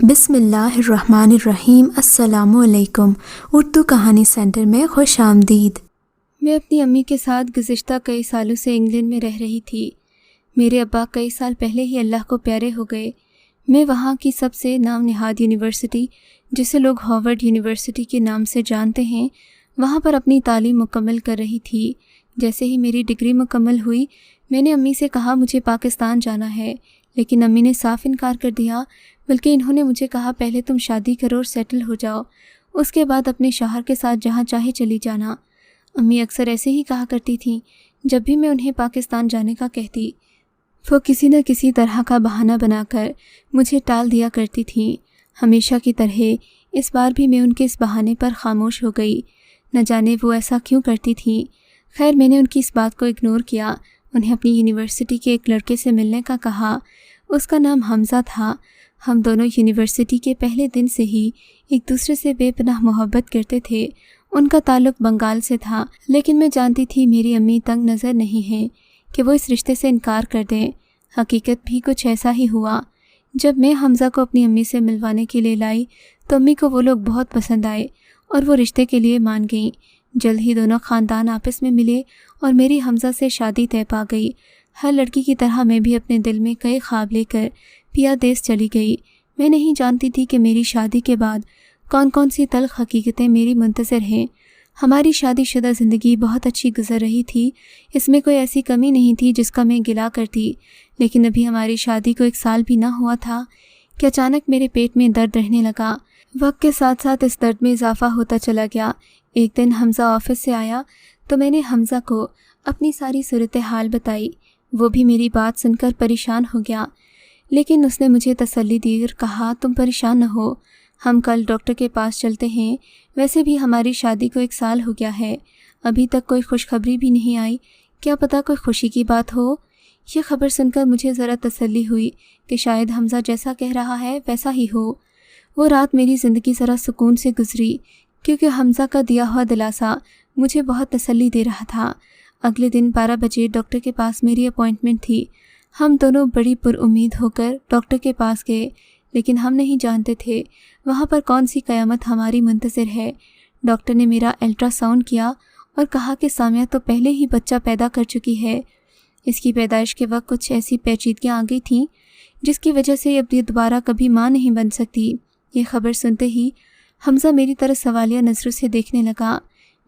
بسم اللہ الرحمن الرحیم۔ السلام علیکم۔ اردو کہانی سینٹر میں خوش آمدید۔ میں اپنی امی کے ساتھ گزشتہ کئی سالوں سے انگلینڈ میں رہ رہی تھی۔ میرے ابا کئی سال پہلے ہی اللہ کو پیارے ہو گئے۔ میں وہاں کی سب سے نام نہاد یونیورسٹی، جسے لوگ ہارورڈ یونیورسٹی کے نام سے جانتے ہیں، وہاں پر اپنی تعلیم مکمل کر رہی تھی۔ جیسے ہی میری ڈگری مکمل ہوئی، میں نے امی سے کہا مجھے پاکستان جانا ہے، لیکن امی نے صاف انکار کر دیا، بلکہ انہوں نے مجھے کہا پہلے تم شادی کرو اور سیٹل ہو جاؤ، اس کے بعد اپنے شوہر کے ساتھ جہاں چاہے چلی جانا۔ امی اکثر ایسے ہی کہا کرتی تھیں۔ جب بھی میں انہیں پاکستان جانے کا کہتی، وہ کسی نہ کسی طرح کا بہانہ بنا کر مجھے ٹال دیا کرتی تھیں۔ ہمیشہ کی طرح اس بار بھی میں ان کے اس بہانے پر خاموش ہو گئی۔ نہ جانے وہ ایسا کیوں کرتی تھیں۔ خیر، میں نے ان کی اس بات کو اگنور کیا۔ انہیں اپنی یونیورسٹی کے ایک لڑکے سے ملنے کا کہا۔ اس کا نام حمزہ تھا۔ ہم دونوں یونیورسٹی کے پہلے دن سے ہی ایک دوسرے سے بے پناہ محبت کرتے تھے۔ ان کا تعلق بنگال سے تھا، لیکن میں جانتی تھی میری امی تنگ نظر نہیں ہیں کہ وہ اس رشتے سے انکار کر دیں۔ حقیقت بھی کچھ ایسا ہی ہوا۔ جب میں حمزہ کو اپنی امی سے ملوانے کے لیے لائی تو امی کو وہ لوگ بہت پسند آئے اور وہ رشتے کے لیے مان گئیں۔ جلد ہی دونوں خاندان آپس میں ملے اور میری حمزہ سے شادی طے پا گئی۔ ہر لڑکی کی طرح میں بھی اپنے دل میں کئی خواب لے کر پیا دیس چلی گئی۔ میں نہیں جانتی تھی کہ میری شادی کے بعد کون کون سی تلخ حقیقتیں میری منتظر ہیں۔ ہماری شادی شدہ زندگی بہت اچھی گزر رہی تھی، اس میں کوئی ایسی کمی نہیں تھی جس کا میں گلہ کرتی، لیکن ابھی ہماری شادی کو 1 سال بھی نہ ہوا تھا کہ اچانک میرے پیٹ میں درد رہنے لگا۔ وقت کے ساتھ ساتھ اس درد میں اضافہ ہوتا چلا گیا۔ ایک دن حمزہ آفس سے آیا تو میں نے حمزہ کو اپنی ساری صورتحال بتائی۔ وہ بھی میری بات سن کر پریشان ہو گیا، لیکن اس نے مجھے تسلی دی اور کہا تم پریشان نہ ہو، ہم کل ڈاکٹر کے پاس چلتے ہیں۔ ویسے بھی ہماری شادی کو 1 سال ہو گیا ہے، ابھی تک کوئی خوشخبری بھی نہیں آئی، کیا پتہ کوئی خوشی کی بات ہو۔ یہ خبر سن کر مجھے ذرا تسلی ہوئی کہ شاید حمزہ جیسا کہہ رہا ہے ویسا ہی ہو۔ وہ رات میری زندگی ذرا سکون سے گزری، کیونکہ حمزہ کا دیا ہوا دلاسا مجھے بہت تسلی دے رہا تھا۔ اگلے دن 12 بجے ڈاکٹر کے پاس میری اپوائنٹمنٹ تھی۔ ہم دونوں بڑی پر امید ہو کر ڈاکٹر کے پاس گئے، لیکن ہم نہیں جانتے تھے وہاں پر کون سی قیامت ہماری منتظر ہے۔ ڈاکٹر نے میرا الٹرا ساؤنڈ کیا اور کہا کہ سامیہ تو پہلے ہی بچہ پیدا کر چکی ہے۔ اس کی پیدائش کے وقت کچھ ایسی پیچیدگیاں آ گئی تھیں جس کی وجہ سے اب یہ دوبارہ کبھی ماں نہیں بن سکتی۔ یہ خبر سنتے ہی حمزہ میری طرف سوالیہ نظروں سے دیکھنے لگا۔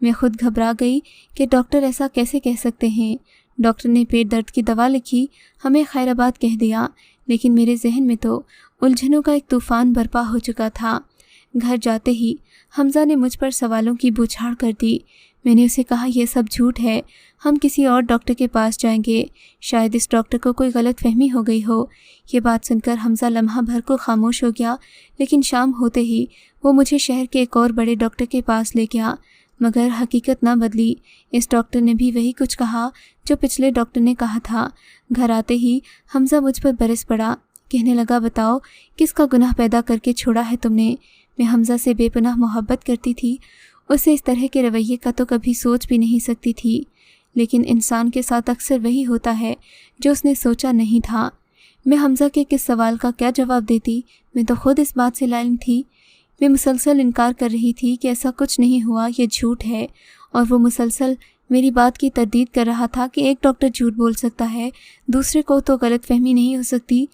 میں خود گھبرا گئی کہ ڈاکٹر ایسا کیسے کہہ سکتے ہیں۔ ڈاکٹر نے پیٹ درد کی دوا لکھی، ہمیں خیر آباد کہہ دیا، لیکن میرے ذہن میں تو الجھنوں کا ایک طوفان برپا ہو چکا تھا۔ گھر جاتے ہی حمزہ نے مجھ پر سوالوں کی بوچھاڑ کر دی۔ میں نے اسے کہا یہ سب جھوٹ ہے، ہم کسی اور ڈاکٹر کے پاس جائیں گے، شاید اس ڈاکٹر کو کوئی غلط فہمی ہو گئی ہو۔ یہ بات سن کر حمزہ لمحہ بھر کو خاموش ہو گیا، لیکن شام ہوتے ہی وہ مجھے شہر کے ایک اور بڑے ڈاکٹر کے پاس لے گیا، مگر حقیقت نہ بدلی۔ اس ڈاکٹر نے بھی وہی کچھ کہا جو پچھلے ڈاکٹر نے کہا تھا۔ گھر آتے ہی حمزہ مجھ پر برس پڑا، کہنے لگا بتاؤ کس کا گناہ پیدا کر کے چھوڑا ہے تم نے۔ میں حمزہ سے بے پناہ محبت کرتی تھی، اسے اس طرح کے رویے کا تو کبھی سوچ بھی نہیں سکتی تھی، لیکن انسان کے ساتھ اکثر وہی ہوتا ہے جو اس نے سوچا نہیں تھا۔ میں حمزہ کے کس سوال کا کیا جواب دیتی، میں تو خود اس بات سے لائن تھی۔ میں مسلسل انکار کر رہی تھی کہ ایسا کچھ نہیں ہوا، یہ جھوٹ ہے، اور وہ مسلسل میری بات کی تردید کر رہا تھا کہ ایک ڈاکٹر جھوٹ بول سکتا ہے، دوسرے کو تو غلط فہمی نہیں ہو سکتی۔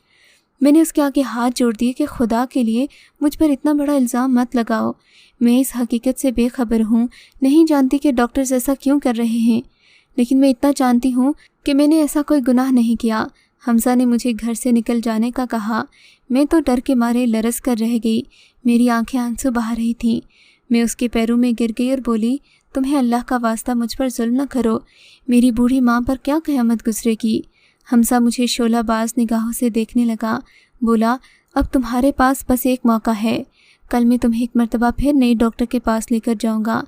میں نے اس کے آگے ہاتھ جوڑ دیے کہ خدا کے لیے مجھ پر اتنا بڑا الزام مت لگاؤ، میں اس حقیقت سے بے خبر ہوں، نہیں جانتی کہ ڈاکٹرز ایسا کیوں کر رہے ہیں، لیکن میں اتنا جانتی ہوں کہ میں نے ایسا کوئی گناہ نہیں کیا۔ حمزہ نے مجھے گھر سے نکل جانے کا کہا، میں تو ڈر کے مارے لرز کر رہ گئی، میری آنکھیں آنسو بہا رہی تھیں۔ میں اس کے پیروں میں گر گئی اور بولی تمہیں اللہ کا واسطہ مجھ پر ظلم نہ کرو، میری بوڑھی ماں پر کیا قیامت گزرے گی۔ حمزہ مجھے شعلہ باز نگاہوں سے دیکھنے لگا، بولا اب تمہارے پاس بس ایک موقع ہے، کل میں تمہیں ایک مرتبہ پھر نئی ڈاکٹر کے پاس لے کر جاؤں گا۔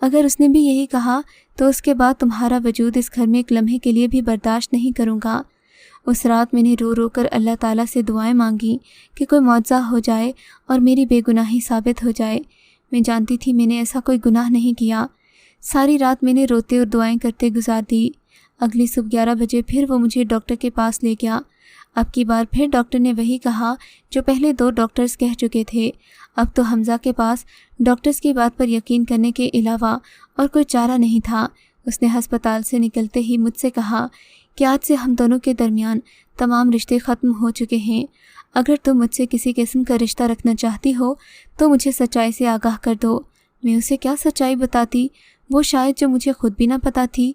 اگر اس نے بھی یہی کہا تو اس کے بعد تمہارا وجود اس گھر میں ایک لمحے کے لیے بھی برداشت نہیں کروں گا۔ اس رات میں نے رو رو کر اللہ تعالیٰ سے دعائیں مانگی کہ کوئی معجزہ ہو جائے اور میری بے گناہی ثابت ہو جائے۔ میں جانتی تھی میں نے ایسا کوئی گناہ نہیں کیا۔ ساری رات میں نے روتے اور دعائیں کرتے گزار دی۔ اگلی صبح 11 بجے پھر وہ مجھے ڈاکٹر کے پاس لے گیا۔ اب کی بار پھر ڈاکٹر نے وہی کہا جو پہلے 2 ڈاکٹرز کہہ چکے تھے۔ اب تو حمزہ کے پاس ڈاکٹرز کی بات پر یقین کرنے کے علاوہ اور کوئی چارہ نہیں تھا۔ اس نے ہسپتال سے نکلتے ہی مجھ سے کہا کہ آج سے ہم دونوں کے درمیان تمام رشتے ختم ہو چکے ہیں۔ اگر تم مجھ سے کسی قسم کا رشتہ رکھنا چاہتی ہو تو مجھے سچائی سے آگاہ کر دو۔ میں اسے کیا سچائی بتاتی، وہ شاید جو مجھے خود بھی نہ پتہ تھی۔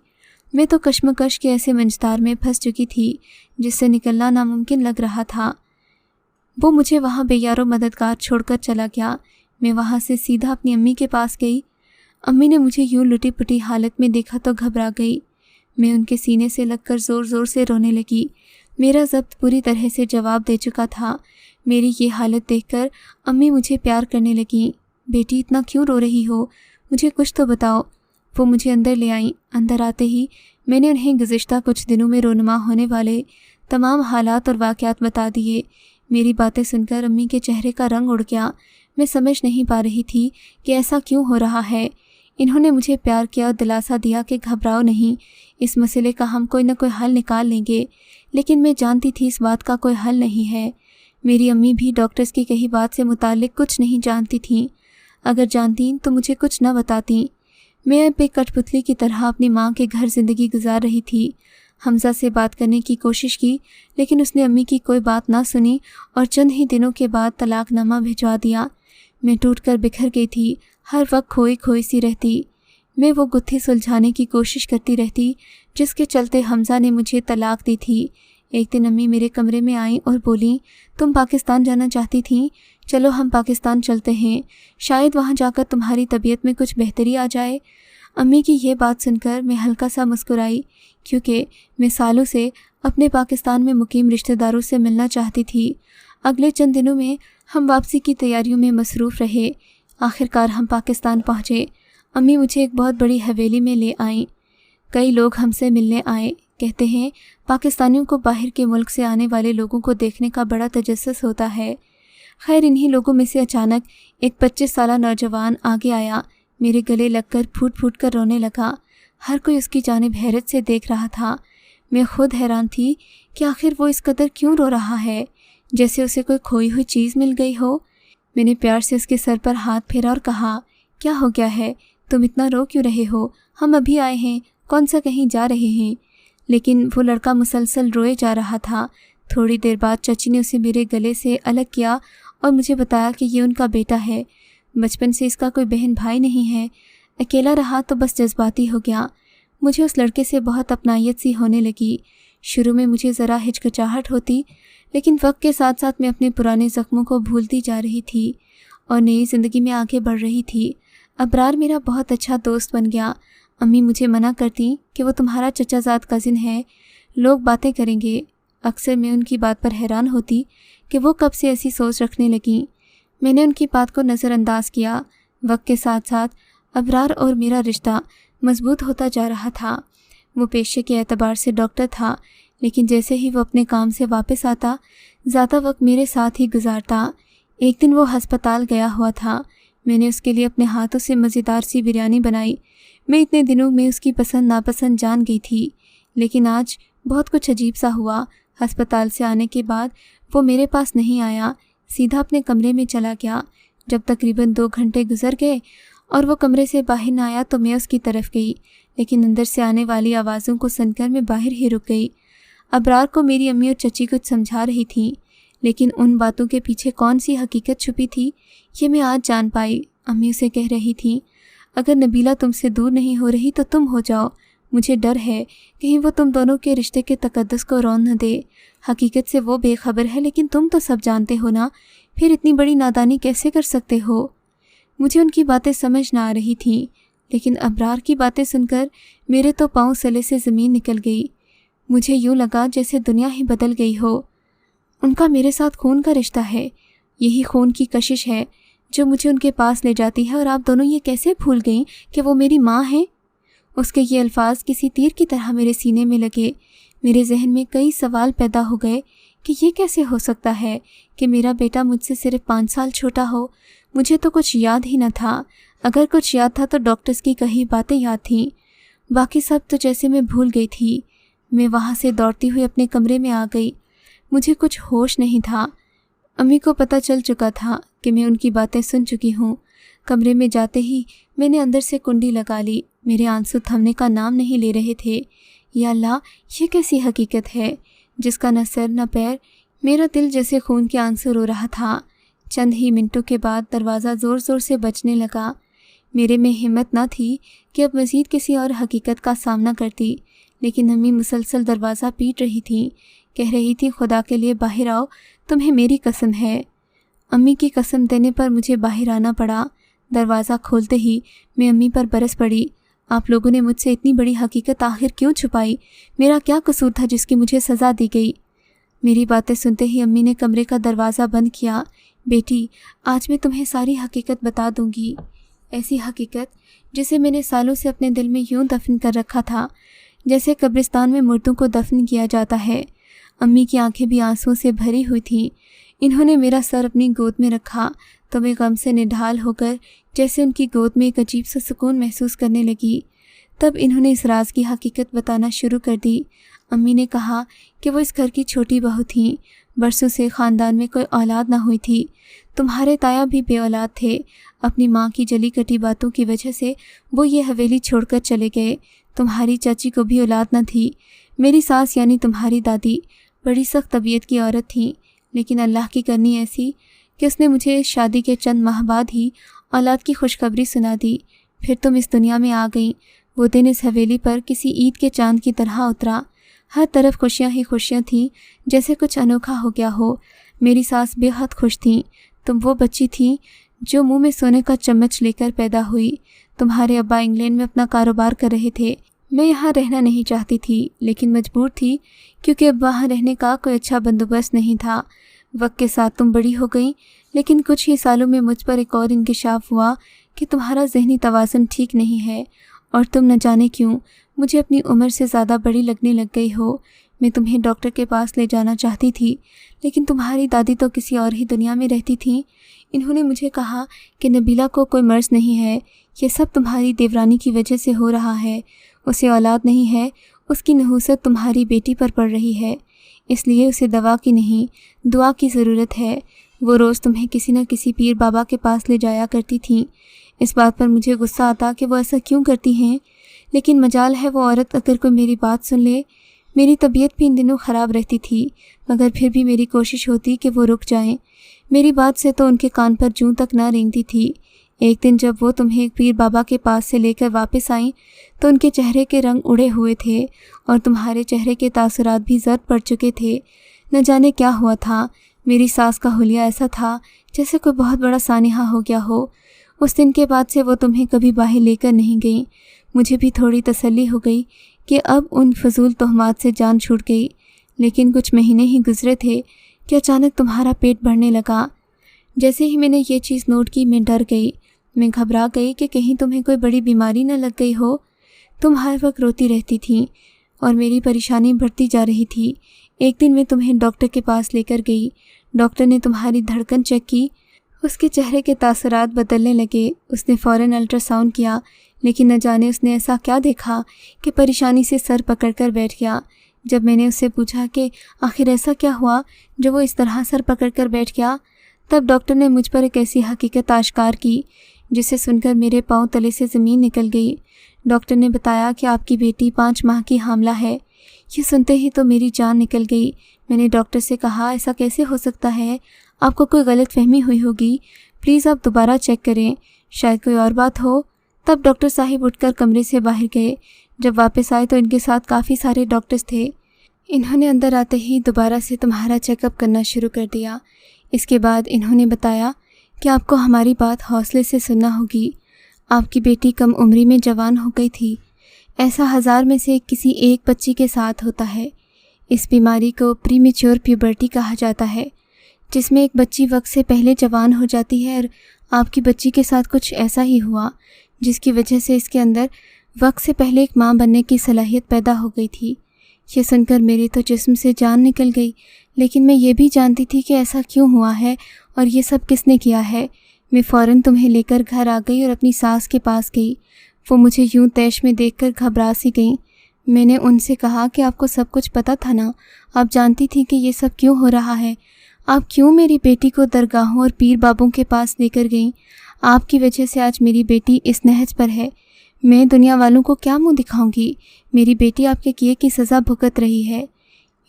میں تو کشمکش کے ایسے منجتار میں پھنس چکی تھی جس سے نکلنا ناممکن لگ رہا تھا۔ وہ مجھے وہاں بے یار و مددگار چھوڑ کر چلا گیا۔ میں وہاں سے سیدھا اپنی امی کے پاس گئی۔ امی نے مجھے یوں لٹی پٹی حالت میں دیکھا تو گھبرا گئی۔ میں ان کے سینے سے لگ کر زور زور سے رونے لگی۔ میرا ضبط پوری طرح سے جواب دے چکا تھا۔ میری یہ حالت دیکھ کر امی مجھے پیار کرنے لگیں۔ بیٹی اتنا کیوں رو رہی ہو، مجھے کچھ تو بتاؤ۔ وہ مجھے اندر لے آئیں۔ اندر آتے ہی میں نے انہیں گزشتہ کچھ دنوں میں رونما ہونے والے تمام حالات اور واقعات بتا دیے۔ میری باتیں سن کر امی کے چہرے کا رنگ اڑ گیا۔ میں سمجھ نہیں پا رہی تھی کہ ایسا کیوں ہو رہا ہے۔ انہوں نے مجھے پیار کیا اور دلاسا دیا کہ گھبراؤ نہیں، اس مسئلے کا ہم کوئی نہ کوئی حل نکال لیں گے، لیکن میں جانتی تھی اس بات کا کوئی حل نہیں ہے۔ میری امی بھی ڈاکٹرز کی کہی بات سے متعلق کچھ نہیں جانتی تھیں۔ اگر جانتیں تو مجھے کچھ نہ بتاتیں۔ میں اب ایک کٹ پتلی کی طرح اپنی ماں کے گھر زندگی گزار رہی تھی۔ حمزہ سے بات کرنے کی کوشش کی لیکن اس نے امی کی کوئی بات نہ سنی اور چند ہی دنوں کے بعد طلاق نامہ بھجوا دیا۔ میں ٹوٹ کر بکھر گئی تھی، ہر وقت کھوئی کھوئی سی رہتی۔ میں وہ گتھی سلجھانے کی کوشش کرتی رہتی جس کے چلتے حمزہ نے مجھے طلاق دی تھی۔ ایک دن امی میرے کمرے میں آئیں اور بولیں، تم پاکستان جانا چاہتی تھیں، چلو ہم پاکستان چلتے ہیں، شاید وہاں جا کر تمہاری طبیعت میں کچھ بہتری آ جائے۔ امی کی یہ بات سن کر میں ہلکا سا مسکرائی، کیونکہ میں سالوں سے اپنے پاکستان میں مقیم رشتہ داروں سے ملنا چاہتی تھی۔ اگلے چند دنوں میں ہم واپسی کی تیاریوں میں مصروف رہے۔ آخر کار ہم پاکستان پہنچے۔ امی مجھے ایک بہت بڑی حویلی میں لے آئیں۔ کئی لوگ ہم سے ملنے آئے۔ کہتے ہیں پاکستانیوں کو باہر کے ملک سے آنے والے لوگوں کو دیکھنے کا بڑا تجسس ہوتا ہے۔ خیر انہی لوگوں میں سے اچانک ایک 25 سالہ نوجوان آگے آیا، میرے گلے لگ کر پھوٹ پھوٹ کر رونے لگا۔ ہر کوئی اس کی جانب حیرت سے دیکھ رہا تھا۔ میں خود حیران تھی کہ آخر وہ اس قدر کیوں رو رہا ہے، جیسے اسے کوئی کھوئی ہوئی چیز مل گئی ہو۔ میں نے پیار سے اس کے سر پر ہاتھ پھیرا اور کہا، کیا ہو گیا ہے، تم اتنا رو کیوں رہے ہو؟ ہم ابھی آئے ہیں، کون سا کہیں جا رہے ہیں؟ لیکن وہ لڑکا مسلسل روئے جا رہا تھا۔ تھوڑی دیر بعد چچی نے اسے میرے گلے سے الگ کیا اور مجھے بتایا کہ یہ ان کا بیٹا ہے، بچپن سے اس کا کوئی بہن بھائی نہیں ہے، اکیلا رہا تو بس جذباتی ہو گیا۔ مجھے اس لڑکے سے بہت اپنائیت سی ہونے لگی۔ شروع میں مجھے ذرا ہچکچاہٹ ہوتی، لیکن وقت کے ساتھ ساتھ میں اپنے پرانے زخموں کو بھولتی جا رہی تھی اور نئی زندگی میں آگے بڑھ رہی تھی۔ ابرار میرا بہت اچھا دوست بن گیا۔ امی مجھے منع کرتی کہ وہ تمہارا چچا زاد کزن ہے، لوگ باتیں کریں گے۔ اکثر میں ان کی بات پر حیران ہوتی کہ وہ کب سے ایسی سوچ رکھنے لگیں۔ میں نے ان کی بات کو نظر انداز کیا۔ وقت کے ساتھ ساتھ ابرار اور میرا رشتہ مضبوط ہوتا جا رہا تھا۔ وہ پیشے کے اعتبار سے ڈاکٹر تھا، لیکن جیسے ہی وہ اپنے کام سے واپس آتا زیادہ وقت میرے ساتھ ہی گزارتا۔ ایک دن وہ ہسپتال گیا ہوا تھا۔ میں نے اس کے لیے اپنے ہاتھوں سے مزیدار سی بریانی بنائی۔ میں اتنے دنوں میں اس کی پسند ناپسند جان گئی تھی، لیکن آج بہت کچھ عجیب سا ہوا۔ ہسپتال سے آنے کے بعد وہ میرے پاس نہیں آیا، سیدھا اپنے کمرے میں چلا گیا۔ جب تقریباً 2 گھنٹے گزر گئے اور وہ کمرے سے باہر نہ آیا تو میں اس کی طرف گئی، لیکن اندر سے آنے والی آوازوں کو سن کر میں باہر ہی رک گئی۔ ابرار کو میری امی اور چچی کچھ سمجھا رہی تھیں، لیکن ان باتوں کے پیچھے کون سی حقیقت چھپی تھی یہ میں آج جان پائی۔ امی اسے کہہ رہی تھیں، اگر نبیلہ تم سے دور نہیں ہو رہی تو تم ہو جاؤ، مجھے ڈر ہے کہیں وہ تم دونوں کے رشتے کے تقدس کو رون نہ دے۔ حقیقت سے وہ بے خبر ہے، لیکن تم تو سب جانتے ہو نا، پھر اتنی بڑی نادانی کیسے کر سکتے ہو؟ مجھے ان کی باتیں سمجھ نہ آ رہی تھیں، لیکن ابرار کی باتیں سن کر میرے تو پاؤں سلے سے زمین نکل گئی۔ مجھے یوں لگا جیسے دنیا ہی بدل گئی ہو۔ ان کا میرے ساتھ خون کا رشتہ ہے، یہی خون کی کشش ہے جو مجھے ان کے پاس لے جاتی ہے، اور آپ دونوں یہ کیسے بھول گئیں کہ وہ میری ماں ہیں؟ اس کے یہ الفاظ کسی تیر کی طرح میرے سینے میں لگے۔ میرے ذہن میں کئی سوال پیدا ہو گئے کہ یہ کیسے ہو سکتا ہے کہ میرا بیٹا مجھ سے صرف 5 سال چھوٹا ہو۔ مجھے تو کچھ یاد ہی نہ تھا، اگر کچھ یاد تھا تو ڈاکٹرز کی کہی باتیں یاد تھیں، باقی سب تو جیسے میں بھول گئی تھی۔ میں وہاں سے دوڑتی ہوئی اپنے کمرے میں آ گئی۔ مجھے کچھ ہوش نہیں تھا۔ امی کو پتہ چل چکا تھا کہ میں ان کی باتیں سن چکی ہوں۔ کمرے میں جاتے ہی میں نے اندر سے کنڈی لگا لی۔ میرے آنسو تھمنے کا نام نہیں لے رہے تھے۔ یا اللہ، یہ کیسی حقیقت ہے جس کا نہ سر نہ پیر؟ میرا دل جیسے خون کے آنسو رو رہا تھا۔ چند ہی منٹوں کے بعد دروازہ زور زور سے بجنے لگا۔ میرے میں ہمت نہ تھی کہ اب مزید کسی اور حقیقت کا سامنا کرتی، لیکن امی مسلسل دروازہ پیٹ رہی تھیں، کہہ رہی تھی خدا کے لیے باہر آؤ، تمہیں میری قسم ہے۔ امی کی قسم دینے پر مجھے باہر آنا پڑا۔ دروازہ کھولتے ہی میں امی پر برس پڑی۔ آپ لوگوں نے مجھ سے اتنی بڑی حقیقت آخر کیوں چھپائی؟ میرا کیا قصور تھا جس کی مجھے سزا دی گئی؟ میری باتیں سنتے ہی امی نے کمرے کا دروازہ بند کیا۔ بیٹی، آج میں تمہیں ساری حقیقت بتا دوں گی، ایسی حقیقت جسے میں نے سالوں سے اپنے دل میں یوں دفن کر رکھا تھا جیسے قبرستان میں مردوں کو دفن کیا جاتا ہے۔ امی کی آنکھیں بھی آنسوؤں سے بھری ہوئی تھیں۔ انہوں نے میرا سر اپنی گود میں رکھا تو میں غم سے نڈھال ہو کر جیسے ان کی گود میں ایک عجیب سا سکون محسوس کرنے لگی۔ تب انہوں نے اس راز کی حقیقت بتانا شروع کر دی۔ امی نے کہا کہ وہ اس گھر کی چھوٹی بہو تھیں۔ برسوں سے خاندان میں کوئی اولاد نہ ہوئی تھی۔ تمہارے تایا بھی بے اولاد تھے۔ اپنی ماں کی جلی کٹی باتوں کی وجہ سے وہ یہ حویلی چھوڑ کر چلے گئے۔ تمہاری چاچی کو بھی اولاد نہ تھی۔ میری ساس یعنی تمہاری دادی بڑی سخت طبیعت کی عورت تھیں، لیکن اللہ کی کرنی ایسی کہ اس نے مجھے شادی کے چند ماہ بعد ہی اولاد کی خوشخبری سنا دی۔ پھر تم اس دنیا میں آ گئیں۔ وہ دن اس حویلی پر کسی عید کے چاند کی طرح اترا۔ ہر طرف خوشیاں ہی خوشیاں تھیں، جیسے کچھ انوکھا ہو گیا ہو۔ میری ساس بے حد خوش تھیں۔ تم وہ بچی تھیں جو منہ میں سونے کا چمچ لے کر پیدا ہوئی۔ تمہارے ابا انگلینڈ میں اپنا کاروبار کر رہے تھے۔ میں یہاں رہنا نہیں چاہتی تھی، لیکن مجبور تھی کیونکہ اب وہاں رہنے کا کوئی اچھا بندوبست نہیں تھا۔ وقت کے ساتھ تم بڑی ہو گئیں، لیکن کچھ ہی سالوں میں مجھ پر ایک اور انکشاف ہوا کہ تمہارا ذہنی توازن ٹھیک نہیں ہے، اور تم نہ جانے کیوں مجھے اپنی عمر سے زیادہ بڑی لگنے لگ گئی ہو۔ میں تمہیں ڈاکٹر کے پاس لے جانا چاہتی تھی، لیکن تمہاری دادی تو کسی اور ہی دنیا میں رہتی تھیں۔ انہوں نے مجھے کہا کہ نبیلہ کو کوئی مرض نہیں ہے، یہ سب تمہاری دیورانی کی وجہ سے ہو رہا ہے۔ اسے اولاد نہیں ہے، اس کی نحوست تمہاری بیٹی پر پڑ رہی ہے، اس لیے اسے دوا کی نہیں دعا کی ضرورت ہے۔ وہ روز تمہیں کسی نہ کسی پیر بابا کے پاس لے جایا کرتی تھیں۔ اس بات پر مجھے غصہ آتا کہ وہ ایسا کیوں کرتی ہیں، لیکن مجال ہے وہ عورت اگر کوئی میری بات سن لے۔ میری طبیعت بھی ان دنوں خراب رہتی تھی، مگر پھر بھی میری کوشش ہوتی کہ وہ رک جائیں۔ میری بات سے تو ان کے کان پر جوں تک نہ رینگتی تھی۔ ایک دن جب وہ تمہیں ایک پیر بابا کے پاس سے لے کر واپس آئیں تو ان کے چہرے کے رنگ اڑے ہوئے تھے اور تمہارے چہرے کے تاثرات بھی زرد پڑ چکے تھے۔ نہ جانے کیا ہوا تھا، میری ساس کا حلیہ ایسا تھا جیسے کوئی بہت بڑا سانحہ ہو گیا ہو۔ اس دن کے بعد سے وہ تمہیں کبھی باہر لے کر نہیں گئیں۔ مجھے بھی تھوڑی تسلی ہو گئی کہ اب ان فضول تہمات سے جان چھوٹ گئی، لیکن کچھ مہینے ہی گزرے تھے کہ اچانک تمہارا پیٹ بڑھنے لگا۔ جیسے ہی میں نے یہ چیز نوٹ کی میں ڈر گئی، میں گھبرا گئی کہ کہیں تمہیں کوئی بڑی بیماری نہ لگ گئی ہو۔ تم ہر وقت روتی رہتی تھیں اور میری پریشانی بڑھتی جا رہی تھی۔ ایک دن میں تمہیں ڈاکٹر کے پاس لے کر گئی۔ ڈاکٹر نے تمہاری دھڑکن چیک کی، اس کے چہرے کے تاثرات بدلنے لگے۔ اس نے فوراً الٹرا ساؤنڈ کیا، لیکن نہ جانے اس نے ایسا کیا دیکھا کہ پریشانی سے سر پکڑ کر بیٹھ گیا۔ جب میں نے اس سے پوچھا کہ آخر ایسا کیا ہوا جو وہ اس طرح سر پکڑ کر بیٹھ گیا، تب ڈاکٹر نے مجھ پر ایک ایسی حقیقت آشکار کی جسے سن کر میرے پاؤں تلے سے زمین نکل گئی۔ ڈاکٹر نے بتایا کہ آپ کی بیٹی 5 ماہ کی حاملہ ہے۔ یہ سنتے ہی تو میری جان نکل گئی۔ میں نے ڈاکٹر سے کہا ایسا کیسے ہو سکتا ہے، آپ کو کوئی غلط فہمی ہوئی ہوگی، پلیز آپ دوبارہ چیک کریں، شاید کوئی اور بات ہو۔ تب ڈاکٹر صاحب اٹھ کر کمرے سے باہر گئے۔ جب واپس آئے تو ان کے ساتھ کافی سارے ڈاکٹرز تھے۔ انہوں نے اندر آتے ہی دوبارہ سے تمہارا چیک اپ کرنا شروع کر دیا۔ اس کے بعد انہوں نے بتایا کہ آپ کو ہماری بات حوصلے سے سننا ہوگی۔ آپ کی بیٹی کم عمری میں جوان ہو گئی تھی۔ ایسا 1000 میں سے کسی ایک بچی کے ساتھ ہوتا ہے۔ اس بیماری کو پری میچور پیوبرٹی کہا جاتا ہے، جس میں ایک بچی وقت سے پہلے جوان ہو جاتی ہے، اور آپ کی بچی کے ساتھ کچھ ایسا ہی ہوا جس کی وجہ سے اس کے اندر وقت سے پہلے ایک ماں بننے کی صلاحیت پیدا ہو گئی تھی۔ یہ سن کر میرے تو جسم سے جان نکل گئی، لیکن میں یہ بھی جانتی تھی کہ ایسا کیوں ہوا ہے اور یہ سب کس نے کیا ہے۔ میں فوراً تمہیں لے کر گھر آ گئی اور اپنی ساس کے پاس گئی۔ وہ مجھے یوں طیش میں دیکھ کر گھبرا سی گئیں۔ میں نے ان سے کہا کہ آپ کو سب کچھ پتہ تھا نا، آپ جانتی تھی کہ یہ سب کیوں ہو رہا ہے، آپ کیوں میری بیٹی کو درگاہوں اور پیر بابوں کے پاس لے کر گئیں؟ آپ کی وجہ سے آج میری بیٹی اس نہج پر ہے، میں دنیا والوں کو کیا منہ دکھاؤں گی؟ میری بیٹی آپ کے کیے کی سزا بھگت رہی ہے۔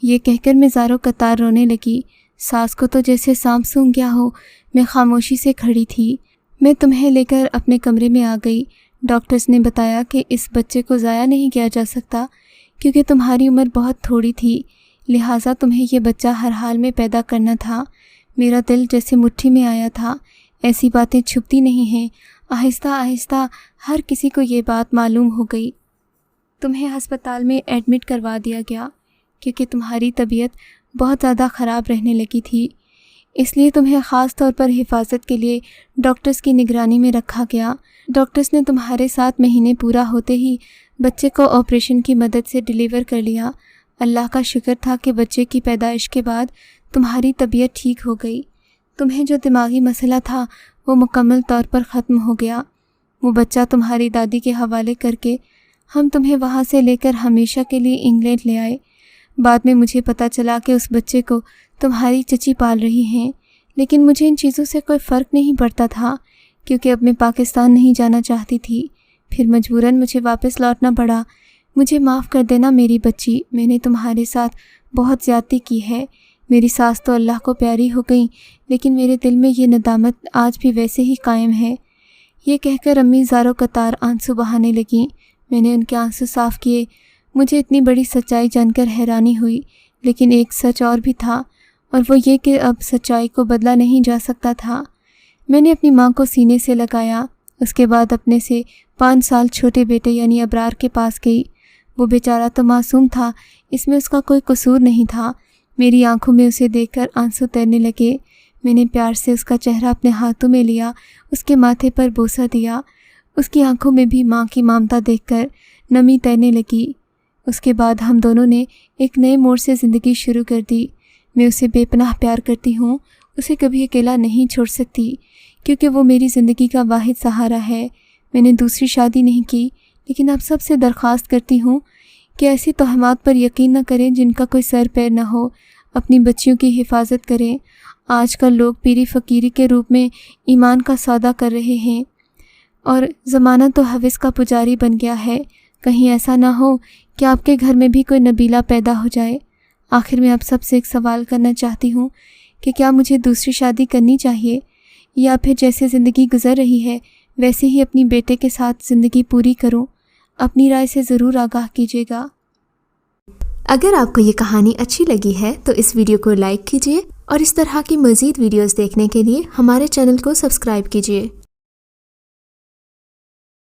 یہ کہہ کر میں زاروں قطار رونے لگی۔ ساس کو تو جیسے سانپ سونگھ گیا ہو، میں خاموشی سے کھڑی تھی۔ میں تمہیں لے کر اپنے کمرے میں آ گئی۔ ڈاکٹرز نے بتایا کہ اس بچے کو ضائع نہیں کیا جا سکتا کیونکہ تمہاری عمر بہت تھوڑی تھی، لہٰذا تمہیں یہ بچہ ہر حال میں پیدا کرنا تھا۔ میرا دل جیسے مٹھی میں آیا تھا۔ ایسی باتیں چھپتی نہیں ہیں، آہستہ آہستہ ہر کسی کو یہ بات معلوم ہو گئی۔ تمہیں ہسپتال میں ایڈمٹ کروا دیا گیا کیونکہ تمہاری طبیعت بہت زیادہ خراب رہنے لگی تھی، اس لیے تمہیں خاص طور پر حفاظت کے لیے ڈاکٹرز کی نگرانی میں رکھا گیا۔ ڈاکٹرز نے تمہارے 7 مہینے پورا ہوتے ہی بچے کو آپریشن کی مدد سے ڈیلیور کر لیا۔ اللہ کا شکر تھا کہ بچے کی پیدائش کے بعد تمہاری طبیعت ٹھیک ہو گئی۔ تمہیں جو دماغی مسئلہ تھا وہ مکمل طور پر ختم ہو گیا۔ وہ بچہ تمہاری دادی کے حوالے کر کے ہم تمہیں وہاں سے لے کر ہمیشہ کے لیے انگلینڈ لے آئے۔ بعد میں مجھے پتہ چلا کہ اس بچے کو تمہاری چچی پال رہی ہیں، لیکن مجھے ان چیزوں سے کوئی فرق نہیں پڑتا تھا کیونکہ اب میں پاکستان نہیں جانا چاہتی تھی۔ پھر مجبوراً مجھے واپس لوٹنا پڑا۔ مجھے معاف کر دینا میری بچی، میں نے تمہارے ساتھ بہت زیادتی کی ہے۔ میری ساس تو اللہ کو پیاری ہو گئی، لیکن میرے دل میں یہ ندامت آج بھی ویسے ہی قائم ہے۔ یہ کہہ کر امی زاروں قطار آنسو بہانے لگیں۔ میں نے ان کے آنسو صاف کیے۔ مجھے اتنی بڑی سچائی جان کر حیرانی ہوئی، لیکن ایک سچ اور بھی تھا، اور وہ یہ کہ اب سچائی کو بدلا نہیں جا سکتا تھا۔ میں نے اپنی ماں کو سینے سے لگایا۔ اس کے بعد اپنے سے 5 سال چھوٹے بیٹے یعنی ابرار کے پاس گئی۔ وہ بیچارہ تو معصوم تھا، اس میں اس کا کوئی قصور نہیں تھا۔ میری آنکھوں میں اسے دیکھ کر آنسو تیرنے لگے۔ میں نے پیار سے اس کا چہرہ اپنے ہاتھوں میں لیا، اس کے ماتھے پر بوسہ دیا۔ اس کی آنکھوں میں بھی ماں کی ممتا دیکھ کر نمی تیرنے لگی۔ اس کے بعد ہم دونوں نے ایک نئے موڑ سے زندگی شروع کر دی۔ میں اسے بے پناہ پیار کرتی ہوں، اسے کبھی اکیلا نہیں چھوڑ سکتی کیونکہ وہ میری زندگی کا واحد سہارا ہے۔ میں نے دوسری شادی نہیں کی، لیکن اب سب سے درخواست کرتی ہوں کہ ایسی توہمات پر یقین نہ کریں جن کا کوئی سر پیر نہ ہو۔ اپنی بچیوں کی حفاظت کریں۔ آج کل لوگ پیری فقیری کے روپ میں ایمان کا سودا کر رہے ہیں اور زمانہ تو ہوس کا پجاری بن گیا ہے۔ کہیں ایسا نہ ہو کہ آپ کے گھر میں بھی کوئی نبیلہ پیدا ہو جائے۔ آخر میں آپ سب سے ایک سوال کرنا چاہتی ہوں کہ کیا مجھے دوسری شادی کرنی چاہیے یا پھر جیسے زندگی گزر رہی ہے ویسے ہی اپنی بیٹے کے ساتھ زندگی پوری کروں؟ اپنی رائے سے ضرور آگاہ کیجیے گا۔ اگر آپ کو یہ کہانی اچھی لگی ہے تو اس ویڈیو کو لائک کیجیے اور اس طرح کی مزید ویڈیوز دیکھنے کے لیے ہمارے چینل کو سبسکرائب کیجیے۔